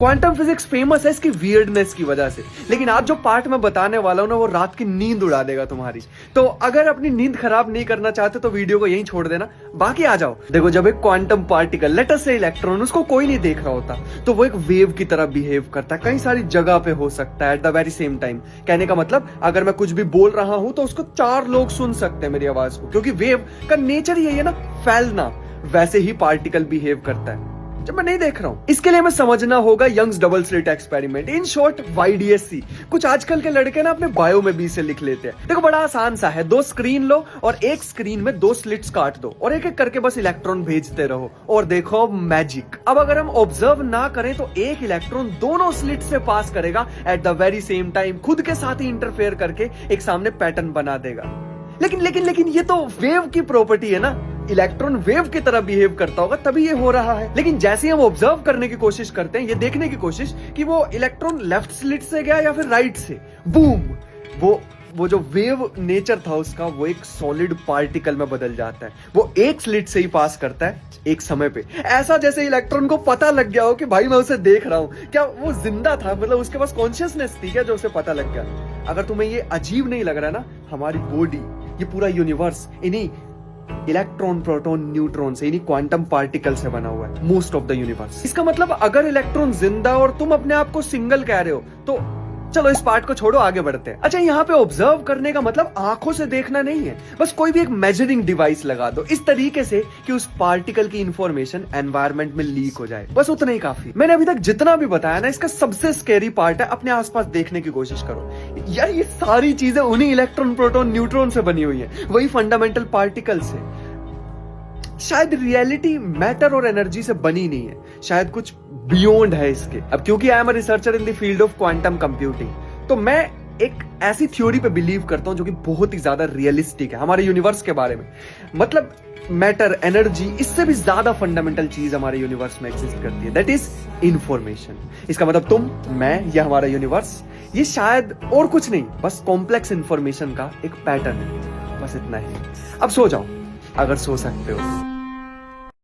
Quantum physics famous है इसकी weirdness की वजह से, लेकिन आज जो पार्ट मैं बताने वाला हूं ना वो रात की नींद उड़ा देगा तुम्हारी। तो अगर अपनी नींद खराब नहीं करना चाहते तो वीडियो को यहीं छोड़ देना, बाकी आ जाओ। देखो, जब एक क्वांटम पार्टिकल, लेट अस से इलेक्ट्रॉन, उसको कोई नहीं देख रहा होता तो वो एक वेव की तरह बिहेव करता है, कई सारी जगह पे हो सकता है at the very same time. कहने का मतलब, अगर मैं कुछ भी बोल रहा हूं तो उसको 4 लोग सुन सकते हैं मेरी आवाज को, क्योंकि वेव का नेचर यही है ना, फैलना। वैसे ही पार्टिकल बिहेव करता है जब मैं नहीं देख रहा हूं। इसके लिए हमें समझना होगा Young's double slit experiment, in short YDSC। कुछ आजकल के लड़के ना अपने बायो में 20 से लिख लेते हैं। देखो, बड़ा आसान सा है, 2 स्क्रीन लो और एक स्क्रीन में 2 स्लिट्स काट दो और एक एक करके बस इलेक्ट्रॉन भेजते रहो और देखो मैजिक। अब अगर हम ऑब्जर्व ना करें तो एक इलेक्ट्रॉन दोनों स्लिट से पास करेगा at the very same time, खुद के साथ ही इंटरफेयर करके एक सामने पैटर्न बना देगा। लेकिन ये तो वेव की प्रॉपर्टी है ना, इलेक्ट्रॉन वेव की तरह बिहेव करता होगा तभी ये हो रहा है। लेकिन जैसे हम ऑब्जर्व करने की कोशिश करते हैं, ये देखने की कोशिश कि वो इलेक्ट्रॉन लेफ्ट स्लिट से गया या फिर राइट से, बूम, वो जो वेव नेचर था उसका, वो एक सॉलिड पार्टिकल में बदल जाता है। वो एक स्लिट से ही पास करता है एक समय पे, ऐसा जैसे इलेक्ट्रॉन को पता लग गया हो कि भाई मैं उसे देख रहा हूं। क्या वो जिंदा था? मतलब उसके पास कॉन्शियसनेस थी क्या जो उसे पता लग गया? अगर तुम्हें ये अजीब नहीं लग रहा ना, हमारी बॉडी, ये पूरा यूनिवर्स इन्हीं इलेक्ट्रॉन, प्रोटॉन, न्यूट्रॉन से, इन्हीं क्वांटम पार्टिकल से बना हुआ है, मोस्ट ऑफ द यूनिवर्स। इसका मतलब अगर इलेक्ट्रॉन जिंदा और तुम अपने आप को सिंगल कह रहे हो तो चलो इस पार्ट को छोड़ो, आगे बढ़ते हैं। अच्छा, यहाँ पे ऑब्जर्व करने का मतलब आंखों से देखना नहीं है, बस कोई भी एक मेजरिंग डिवाइस लगा दो इस तरीके से कि उस पार्टिकल की इंफॉर्मेशन एनवायरनमेंट में लीक हो जाए, बस उतना ही काफी। मैंने अभी तक जितना भी बताया ना, इसका सबसे स्कैरी पार्ट है अपने आसपास देखने की कोशिश करो। यार, ये सारी चीजें उन्हीं इलेक्ट्रॉन, प्रोटॉन, न्यूट्रॉन से बनी हुई है, वही फंडामेंटल पार्टिकल से। शायद रियलिटी मैटर और एनर्जी से बनी नहीं है, शायद कुछ बियॉन्ड है इसके। अब क्योंकि I am a researcher in the field of quantum computing, तो मैं एक ऐसी थ्योरी पे बिलीव करता हूं जो कि बहुत ही ज्यादा रियलिस्टिक है हमारे यूनिवर्स के बारे में। मतलब मैटर, एनर्जी, इससे भी ज्यादा फंडामेंटल चीज हमारे यूनिवर्स में एग्जिस्ट करती है, दैट इज इंफॉर्मेशन। इसका मतलब तुम, मैं या हमारा यूनिवर्स, ये शायद और कुछ नहीं, बस कॉम्प्लेक्स इंफॉर्मेशन का एक पैटर्न है, बस इतना ही। अब सो जाओ अगर सो सकते हो।